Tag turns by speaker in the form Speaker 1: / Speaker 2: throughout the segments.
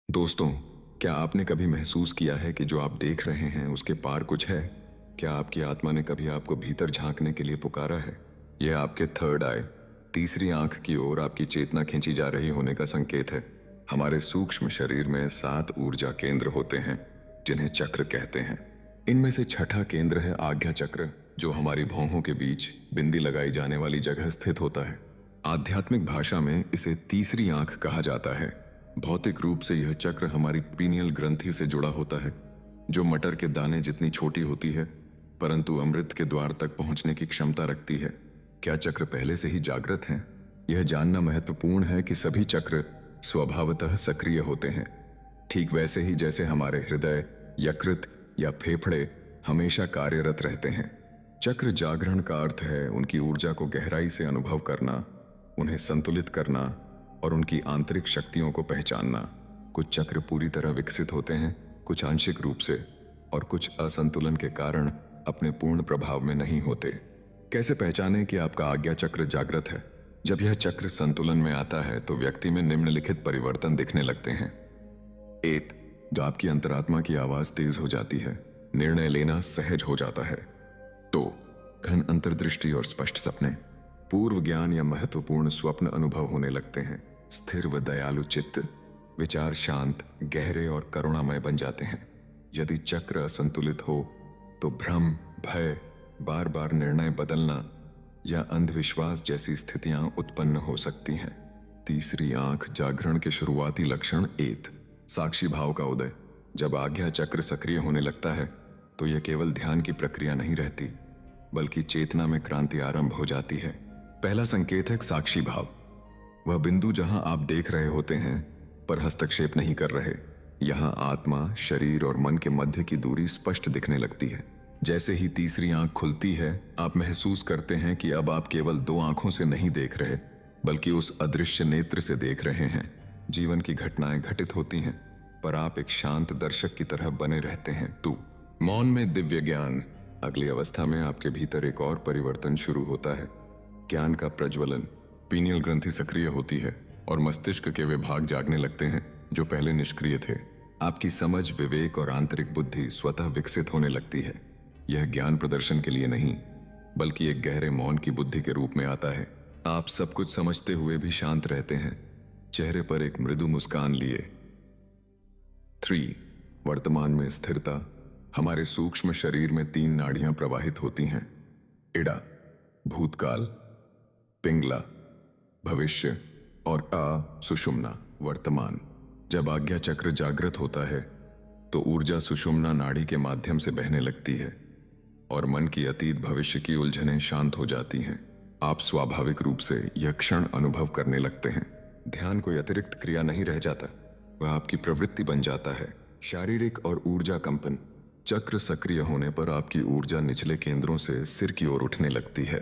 Speaker 1: दोस्तों, क्या आपने कभी महसूस किया है कि जो आप देख रहे हैं उसके पार कुछ है? क्या आपकी आत्मा ने कभी आपको भीतर झांकने के लिए पुकारा है? यह आपके थर्ड आई, तीसरी आंख की ओर आपकी चेतना खींची जा रही होने का संकेत है। हमारे सूक्ष्म शरीर में 7 ऊर्जा केंद्र होते हैं, जिन्हें चक्र कहते हैं। इनमें से छठा केंद्र है आज्ञा चक्र, जो हमारी भौहों के बीच बिंदी लगाई जाने वाली जगह स्थित होता है। आध्यात्मिक भाषा में इसे तीसरी आंख कहा जाता है। भौतिक रूप से यह चक्र हमारी पीनियल ग्रंथि से जुड़ा होता है, जो मटर के दाने जितनी छोटी होती है, परंतु अमृत के द्वार तक पहुंचने की क्षमता रखती है। क्या चक्र पहले से ही जागृत हैं? यह जानना महत्वपूर्ण है कि सभी चक्र स्वभावतः सक्रिय होते हैं, ठीक वैसे ही जैसे हमारे हृदय, यकृत या फेफड़े हमेशा कार्यरत रहते हैं। चक्र जागरण का अर्थ है उनकी ऊर्जा को गहराई से अनुभव करना, उन्हें संतुलित करना और उनकी आंतरिक शक्तियों को पहचानना। कुछ चक्र पूरी तरह विकसित होते हैं, कुछ आंशिक रूप से, और कुछ असंतुलन के कारण अपने पूर्ण प्रभाव में नहीं होते। कैसे पहचानें कि आपका आज्ञा चक्र जागृत है? जब यह चक्र संतुलन में आता है तो व्यक्ति में निम्नलिखित परिवर्तन दिखने लगते हैं। 1. जो आपकी अंतरात्मा की आवाज तेज हो जाती है, निर्णय लेना सहज हो जाता है। 2. घन अंतर्दृष्टि और स्पष्ट सपने, पूर्व ज्ञान या महत्वपूर्ण स्वप्न अनुभव होने लगते हैं। स्थिर व दयालु चित्त, विचार शांत, गहरे और करुणामय बन जाते हैं। यदि चक्र असंतुलित हो तो भ्रम, भय, बार बार निर्णय बदलना या अंधविश्वास जैसी स्थितियां उत्पन्न हो सकती हैं। तीसरी आंख जागरण के शुरुआती लक्षण। 1. साक्षी भाव का उदय, जब आज्ञा चक्र सक्रिय होने लगता है तो यह केवल ध्यान की प्रक्रिया नहीं रहती, बल्कि चेतना में क्रांति आरंभ हो जाती है। पहला संकेत है साक्षी भाव। वह बिंदु जहां आप देख रहे होते हैं पर हस्तक्षेप नहीं कर रहे। यहां आत्मा, शरीर और मन के मध्य की दूरी स्पष्ट दिखने लगती है। जैसे ही तीसरी आंख खुलती है, आप महसूस करते हैं कि अब आप केवल 2 आंखों से नहीं देख रहे, बल्कि उस अदृश्य नेत्र से देख रहे हैं। जीवन की घटनाएं घटित होती हैं, पर आप एक शांत दर्शक की तरह बने रहते हैं। 2. मौन में दिव्य ज्ञान। अगली अवस्था में आपके भीतर एक और परिवर्तन शुरू होता है। ज्ञान का प्रज्वलन। पीनियल ग्रंथि सक्रिय होती है और मस्तिष्क के वे भाग जागने लगते हैं जो पहले निष्क्रिय थे। आपकी समझ, विवेक और आंतरिक बुद्धि स्वतः विकसित होने लगती है। यह ज्ञान प्रदर्शन के लिए नहीं, बल्कि एक गहरे मौन की बुद्धि के रूप में आता है। आप सब कुछ समझते हुए भी शांत रहते हैं, चेहरे पर एक मृदु मुस्कान लिए। 3. वर्तमान में स्थिरता। हमारे सूक्ष्म शरीर में 3 नाड़ियां प्रवाहित होती हैं। इड़ा, भूतकाल, पिंगला, भविष्य, और सुषुम्ना, वर्तमान। जब आज्ञा चक्र जागृत होता है तो ऊर्जा सुषुम्ना नाड़ी के माध्यम से बहने लगती है और मन की अतीत भविष्य की उलझनें शांत हो जाती हैं। आप स्वाभाविक रूप से यह क्षण अनुभव करने लगते हैं। ध्यान कोई अतिरिक्त क्रिया नहीं रह जाता, वह आपकी प्रवृत्ति बन जाता है। शारीरिक और ऊर्जा कंपन। चक्र सक्रिय होने पर आपकी ऊर्जा निचले केंद्रों से सिर की ओर उठने लगती है।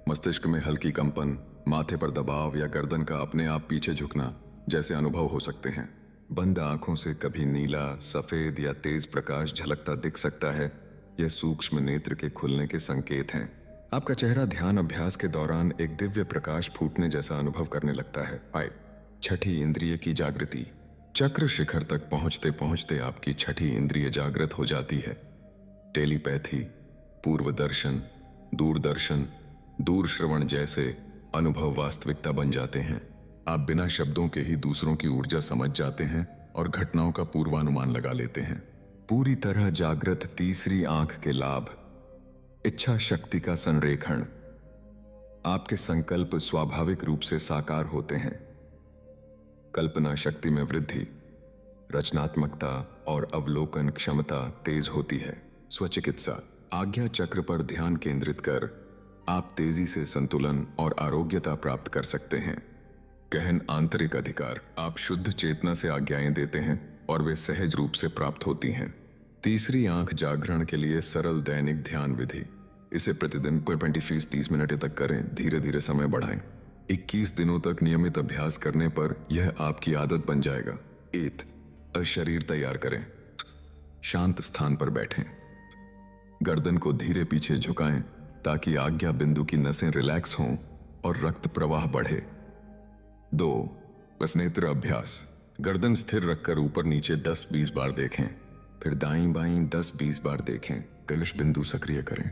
Speaker 1: मस्तिष्क में हल्की कंपन, माथे पर दबाव या गर्दन का अपने आप पीछे झुकना जैसे अनुभव हो सकते हैं। बंद आंखों से कभी नीला, सफेद या तेज प्रकाश झलकता दिख सकता है। यह सूक्ष्म नेत्र के खुलने के संकेत हैं। आपका चेहरा ध्यान अभ्यास के दौरान एक दिव्य प्रकाश फूटने जैसा अनुभव करने लगता है। 5. छठी इंद्रिय की जागृति। चक्र शिखर तक पहुंचते पहुंचते आपकी छठी इंद्रिय जागृत हो जाती है। टेलीपैथी, पूर्व दर्शन, दूरदर्शन, दूर श्रवण जैसे अनुभव वास्तविकता बन जाते हैं। आप बिना शब्दों के ही दूसरों की ऊर्जा समझ जाते हैं और घटनाओं का पूर्वानुमान लगा लेते हैं। पूरी तरह जागृत तीसरी आंख के लाभ। इच्छा शक्ति का संरेखण। आपके संकल्प स्वाभाविक रूप से साकार होते हैं। कल्पना शक्ति में वृद्धि, रचनात्मकता और अवलोकन क्षमता तेज होती है। स्वचिकित्सा। आज्ञा चक्र पर ध्यान केंद्रित कर आप तेजी से संतुलन और आरोग्यता प्राप्त कर सकते हैं। गहन आंतरिक अधिकार। आप शुद्ध चेतना से आज्ञाएं देते हैं और वे सहज रूप से प्राप्त होती हैं। तीसरी आंख जागरण के लिए सरल दैनिक ध्यान विधि। इसे प्रतिदिन 20-30 मिनट तक करें, धीरे धीरे समय बढ़ाएं। 21 दिनों तक नियमित अभ्यास करने पर यह आपकी आदत बन जाएगा। 8. शरीर तैयार करें। शांत स्थान पर बैठें। गर्दन को धीरे पीछे झुकाएं ताकि आज्ञा बिंदु की नसें रिलैक्स हों और रक्त प्रवाह बढ़े। 2. स्नेत्र अभ्यास। गर्दन स्थिर रखकर ऊपर नीचे 10-20 बार देखें। फिर दाईं बाईं 10-20 बार देखें। कलश बिंदु सक्रिय करें।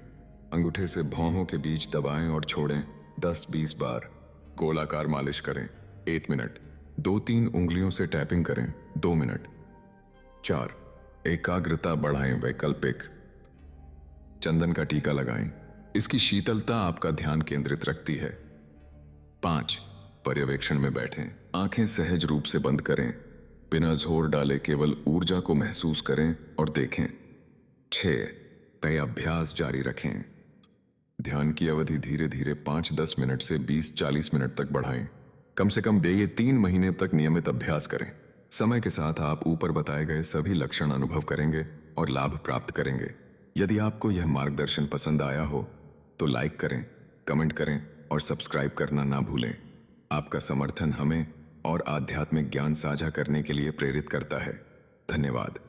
Speaker 1: अंगूठे से भौहों के बीच दबाएं और छोड़ें 10-20 बार। गोलाकार मालिश करें 8 मिनट। 2-3 उंगलियों से टैपिंग करें 2 मिनट। 4. एकाग्रता बढ़ाएं। वैकल्पिक चंदन का टीका लगाएं। इसकी शीतलता आपका ध्यान केंद्रित रखती है। 5. पर्यवेक्षण में बैठें। आंखें सहज रूप से बंद करें। बिना जोर डाले केवल ऊर्जा को महसूस करें और देखें। 6. तय अभ्यास जारी रखें। ध्यान की अवधि धीरे धीरे 5-10 मिनट से 20-40 मिनट तक बढ़ाएं। कम से कम ये 3 महीने तक नियमित अभ्यास करें। समय के साथ आप ऊपर बताए गए सभी लक्षण अनुभव करेंगे और लाभ प्राप्त करेंगे। यदि आपको यह मार्गदर्शन पसंद आया हो तो लाइक करें, कमेंट करें और सब्सक्राइब करना ना भूलें। आपका समर्थन हमें और आध्यात्मिक ज्ञान साझा करने के लिए प्रेरित करता है। धन्यवाद।